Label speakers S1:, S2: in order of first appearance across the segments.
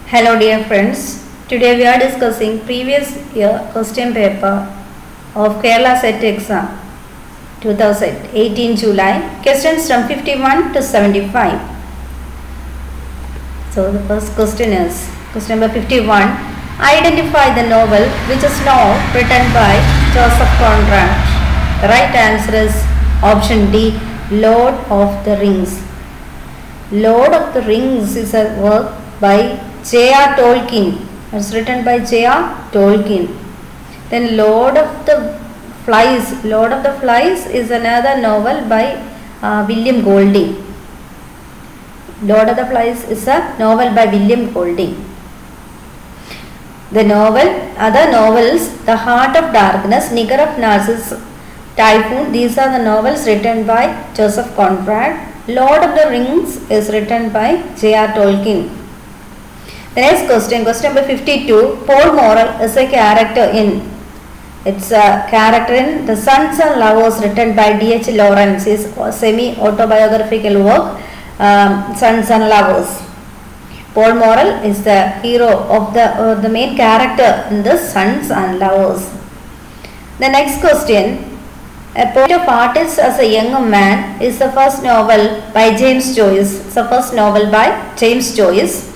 S1: Hello dear friends, today we are discussing previous year question paper of Kerala Set Exam 2018 July, questions from 51 to 75. So the first question is, question number 51, identify the novel which is now written by Joseph Conrad. The right answer is option D, Lord of the Rings. Lord of the Rings is a work by J.R. Tolkien. It's written by J.R. Tolkien. Then Lord of the Flies. Lord of the Flies is another novel by William Golding. Lord of the Flies is a novel by William Golding. The other novels, The Heart of Darkness, Nigger of Narcissus, Typhoon, these are the novels written by Joseph Conrad. Lord of the Rings is written by J.R. Tolkien. The next question, question number 52. Paul Morrell is a character in. It's a character in The Sons and Lovers written by D.H. Lawrence. His semi-autobiographical work, Sons and Lovers. Paul Morrell is the hero of the main character in The Sons and Lovers. The next question. A Portrait of Artist as a Young Man is the first novel by James Joyce. It's the first novel by James Joyce.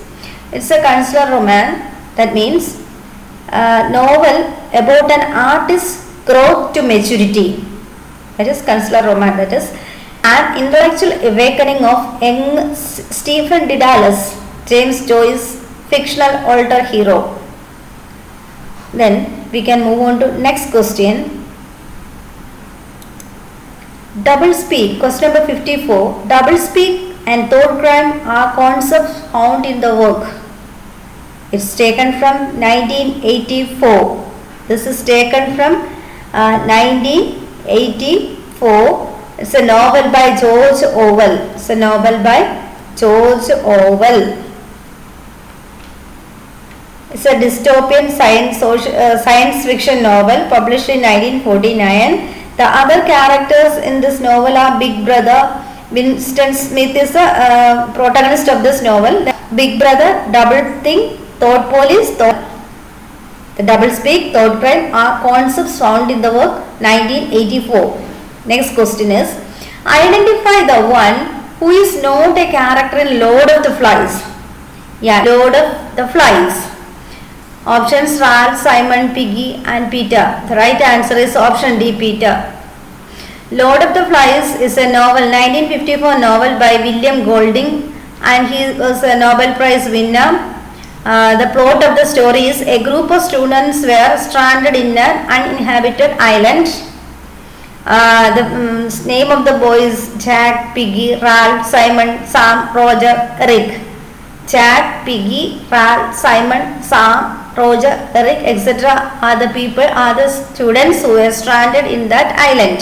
S1: It's a consular romance, that means a novel about an artist's growth to maturity. That is consular romance, that is an intellectual awakening of young Stephen Dedalus, James Joyce's fictional alter hero. Then we can move on to next question. Doublespeak, question number 54. Doublespeak and thought crime are concepts found in the work. It's taken from 1984. This is taken from 1984. It's a novel by George Orwell. It's a novel by George Orwell. It's a dystopian science fiction novel published in 1949. The other characters in this novel are Big Brother. Winston Smith is the protagonist of this novel. Big Brother, Doublethink, Thought Police, the Doublespeak, Thought Crime are concepts found in the work 1984. Next question is, identify the one who is not a character in Lord of the Flies. Yeah, Lord of the Flies. Options Ralph, Simon, Piggy and Peter. The right answer is option D, Peter. Lord of the Flies is a novel, 1954 novel by William Golding, and he was a Nobel Prize winner. The plot of the story is a group of students were stranded in an uninhabited island. The name of the boys Jack, Piggy, Ralph, Simon, Sam, Roger, Eric. Jack, Piggy, Ralph, Simon, Sam, Roger, Eric, etc. are the people, are the students who were stranded in that island.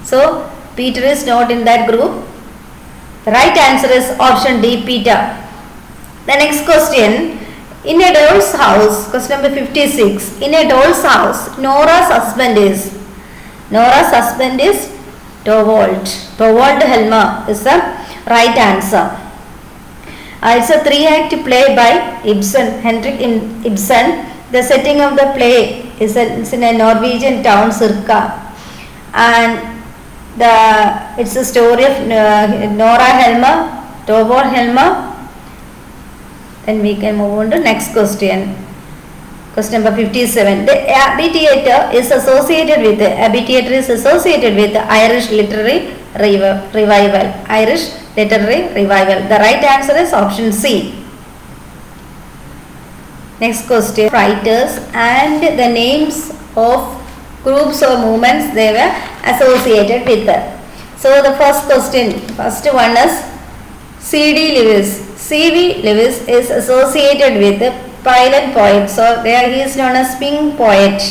S1: So Peter is not in that group. The right answer is option D, Peter. The next question. In a doll's house, question number 56. In a doll's house, Nora's husband is Torvald. Torvald Helmer is the right answer. It's a 3-act play by Ibsen, Henrik Ibsen. The setting of the play is in a Norwegian town, Cirka, and it's a story of Nora Helmer, Torvald Helmer. Then we can move on to next question. Question number 57. The Abbey Theatre is associated with Irish literary revival. Irish literary revival. The right answer is option C. Next question. Writers and the names of groups or movements they were associated with. So the first one is C.D. Lewis. C.V. Lewis is associated with the pilot poet. So there he is known as Pink Poet.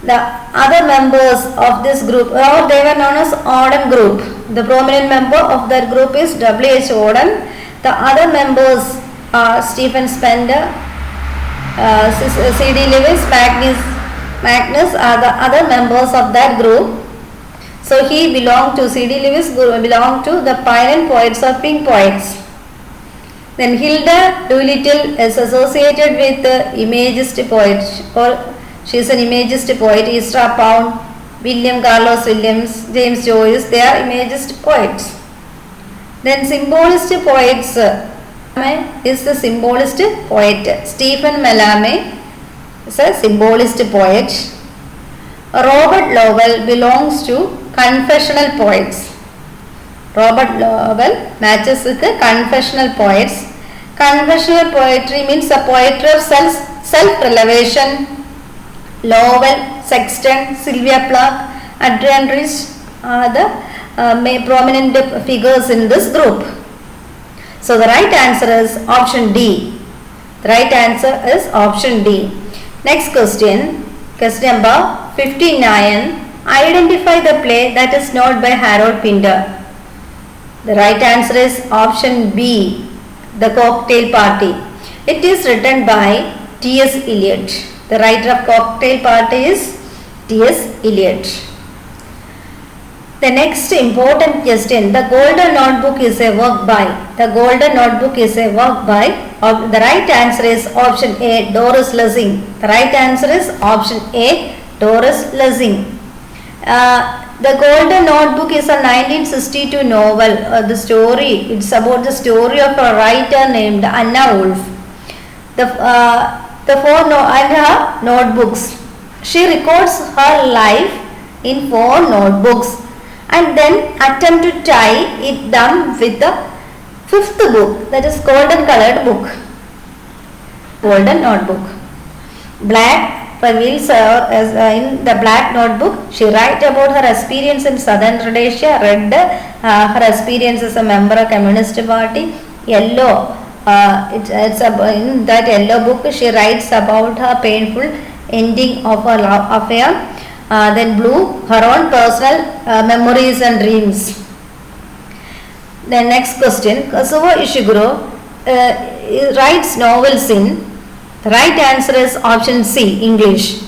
S1: The other members of this group, they were known as Auden group. The prominent member of that group is W.H. Auden. The other members are Stephen Spender, C.D. Lewis, Magnus are the other members of that group. So he belonged to C.D. Lewis, belonged to the pioneer poets or Pink Poets. Then Hilda Doolittle is associated with the Imagist poet, or she is an Imagist poet. Ezra Pound, William Carlos Williams, James Joyce, they are Imagist poets. Then symbolist poets, is the symbolist poet. Stephen Mallarmé is a symbolist poet. Robert Lowell belongs to confessional poets. Robert Lowell matches with the confessional poets. Confessional poetry means a poetry of self-revelation. Lowell, Sexton, Sylvia Plath, Adrienne Rich are the prominent figures in this group. So the right answer is option D. The right answer is option D. Next question, question number 59. Identify the play that is not by Harold Pinter. The right answer is option B, The Cocktail Party. It is written by T.S. Eliot. The writer of Cocktail Party is T.S. Eliot. The next important question, The Golden Notebook is a work by. The Golden Notebook is a work by. The right answer is option A, Doris Lessing. The right answer is option A, Doris Lessing. The Golden Notebook is a 1962 novel. It's about the story of a writer named Anna Wolf. And her notebooks. She records her life in 4 notebooks and then attempt to tie them with the 5th book, that is golden colored book. Golden Notebook. Black reveals in the Black Notebook, she writes about her experience in Southern Rhodesia, her experience as a member of Communist Party. Yellow, in that yellow book she writes about her painful ending of her love affair. Then blue, her own personal memories and dreams. The next question, Kazuo Ishiguro writes novels in. The right answer is option C, English.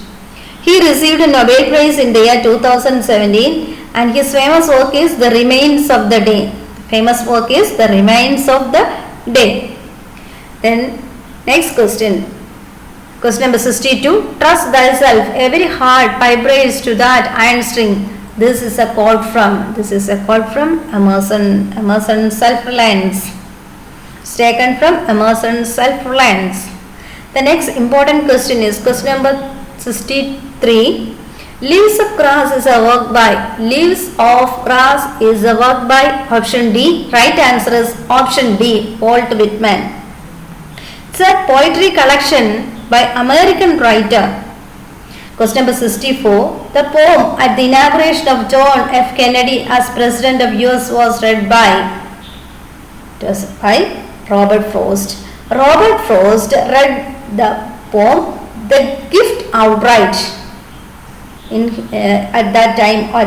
S1: He received a Nobel Prize in the year 2017 and his famous work is The Remains of the Day. Famous work is The Remains of the Day. Then next question. Question number 62. Trust thyself, every heart vibrates to that iron string. This is a quote from Emerson's Self-Reliance. It's taken from Emerson's Self-Reliance. The next important question is question number 63. Leaves of Grass is a work by. Leaves of Grass is a work by option D. Right answer is option D, Walt Whitman. It's a poetry collection by American writer. Question number 64. The poem at the inauguration of John F. Kennedy as President of US was read by. It was by Robert Frost. Robert Frost read the poem The Gift outright at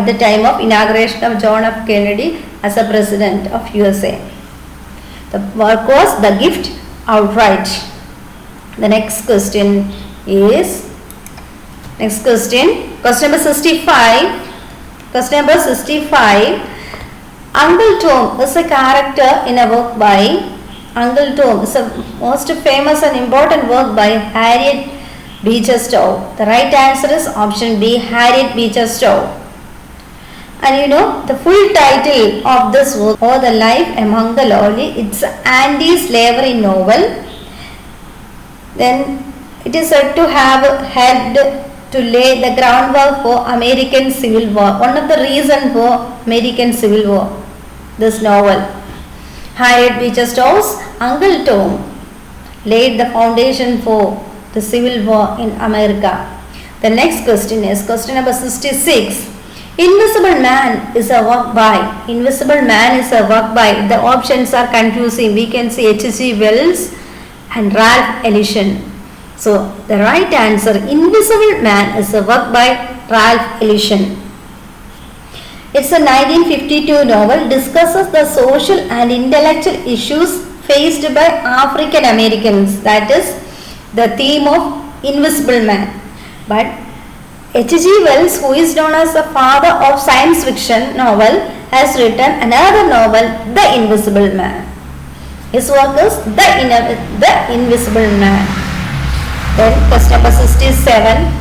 S1: the time of inauguration of John F. Kennedy as a President of USA. The work was The Gift outright. The next question is question number 65. Question number 65. Uncle Tom is a character in a work by. Uncle Tom is a most famous and important work by Harriet Beecher Stowe. The right answer is option B, Harriet Beecher Stowe. And you know the full title of this work, Or the Life Among the Lowly. It's an anti-slavery novel. Then it is said to have helped to lay the groundwork for American Civil War. One of the reasons for American Civil War, this novel. Harriet Beecher Stowe's Uncle Tom laid the foundation for the Civil War in America. The next question is question number 66. Invisible Man is a work by. Invisible Man is a work by. The options are confusing. We can see H.G. Wells and Ralph Ellison. So the right answer, Invisible Man, is a work by Ralph Ellison. It's a 1952 novel, discusses the social and intellectual issues faced by African Americans. That is the theme of Invisible Man. But H.G. Wells, who is known as the father of science fiction novel, has written another novel, The Invisible Man. His work is The Invisible Man. Then question number 67.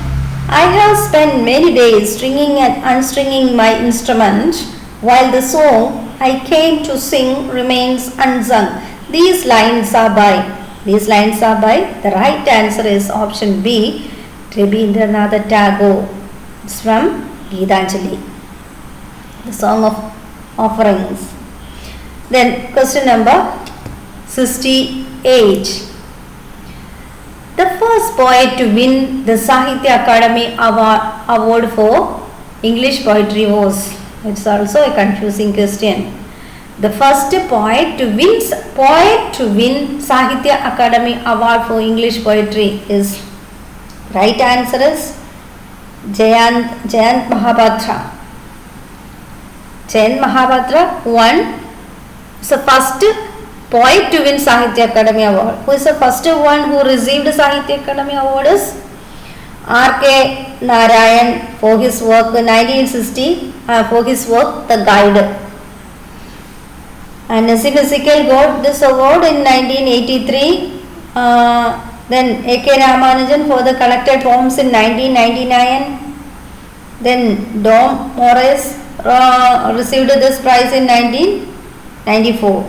S1: I have spent many days stringing and unstringing my instrument while the song I came to sing remains unsung. These lines are by. The right answer is option B, Rabindranath Tagore. It's from Geetanjali, the Song of Offerings. Then question number 68. The first poet to win the Sahitya Akademi Award for English poetry was. It's also a confusing question. The first poet to win Sahitya Akademi Award for English poetry is. Right answer is Jayant Mahapatra. Jayant Mahapatra won. It's the first poet to win Sahitya Akademi Award. Who is the first one who received the Sahitya Akademi Award is R.K. Narayan for his work 1960 for his work The Guide. And Nazim Ezekiel got this award in 1983. Then A.K. Ramanujan for the collected poems in 1999. Then Dom Morris received this prize in 1994.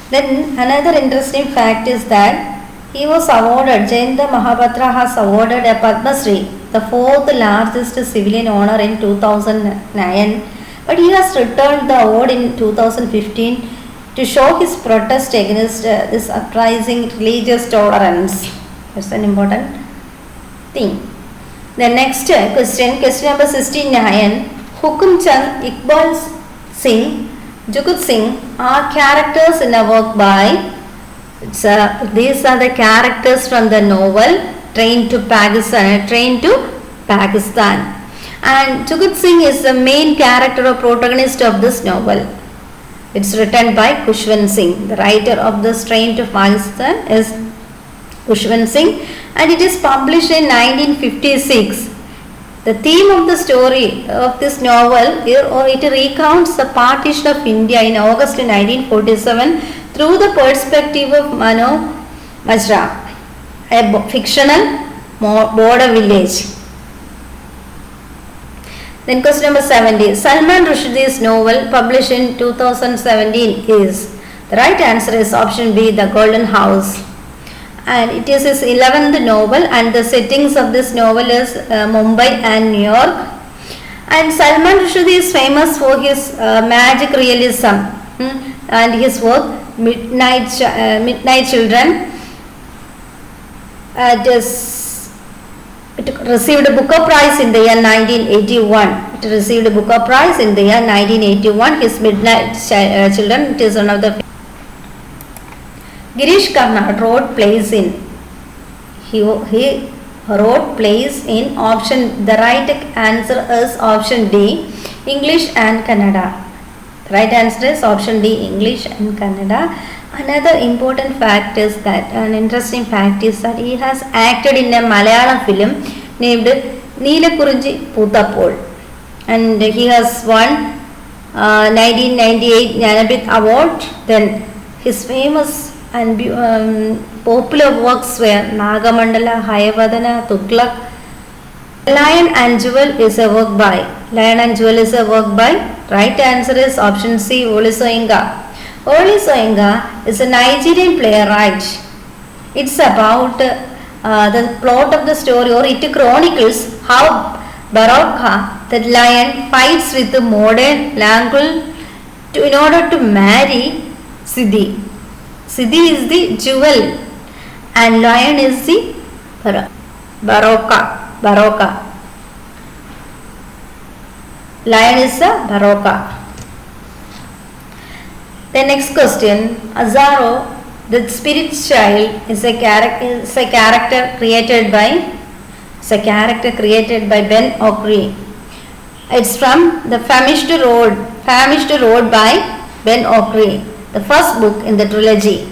S1: Then another interesting fact is that he was awarded, Jayanta Mahapatra has awarded a Padma Shri, the fourth largest civilian honor in 2009, but he has returned the award in 2015 to show his protest against this uprising religious tolerance. That's an important thing. The next question number 69. Hukum Chand, Iqbal Singh, Jugut Singh are characters in a work by. These are the characters from the novel Train to Pakistan. And Jugut Singh is the main character or protagonist of this novel. It's written by Khushwant Singh. The writer of this Train to Pakistan is Khushwant Singh, and it is published in 1956. The theme of the story of this novel, it recounts the partition of India in August 1947 through the perspective of Mano Majra, a fictional border village. Then question number 70. Salman Rushdie's novel published in 2017 is. The right answer is option B, The Golden House. And it is his 11th novel, and the settings of this novel is Mumbai and New York. And Salman Rushdie is famous for his magic realism and his work Midnight Children. It received a Booker Prize in the year 1981. It received a Booker Prize in the year 1981. His Midnight Children, it is one of the. Girish Karnad wrote plays in. He wrote plays in option. The right answer is option D, English and Kannada. The right answer is option D, English and Kannada. Another important fact is that, an interesting fact is that he has acted in a Malayalam film named Neelakurinchi Poothapol, and he has won 1998 Jnanapith Award. Then his famous and popular works were Nagamandala, Hayavadana, Tughlaq. Lion and Jewel is a work by. Right answer is option C, Wole Soyinka. Wole Soyinka is a Nigerian playwright. It's about the plot of the story, or it chronicles how Baraka, the lion, fights with the modern Langul in order to marry Siddhi. Siddhi is the jewel and lion is the Baroka. Lion is the Baroka. The next question. Azaro, the spirit child, is a character created by Ben Okri. It's from The Famished Road by Ben Okri, the first book in the trilogy.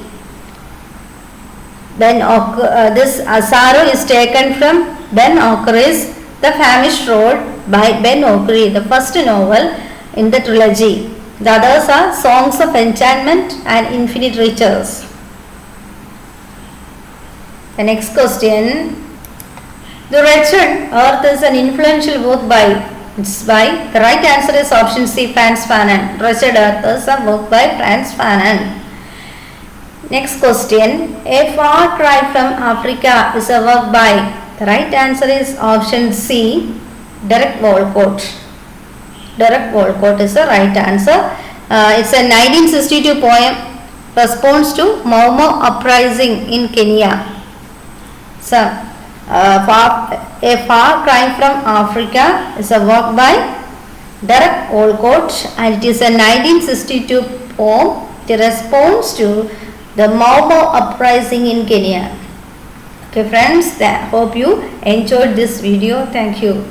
S1: This Azaro is taken from Ben Okri's The Famished Road by Ben Okri, the first novel in the trilogy. The others are Songs of Enchantment and Infinite Riches. The next question. The Wretched Earth is an influential work by. It's by. The right answer is option C, Frantz Fanon. Wretched Earth is a work by Frantz Fanon. Next question. A Far Cry from Africa is a work by. The right answer is option C, Derek Walcott. Derek Walcott is the right answer. It's a 1962 poem response to Mau Mau uprising in Kenya. So, A Far Cry from Africa is a work by Derek Walcott and it is a 1962 poem, the response to the Mau Mau uprising in Kenya. Okay friends, hope you enjoyed this video. Thank you.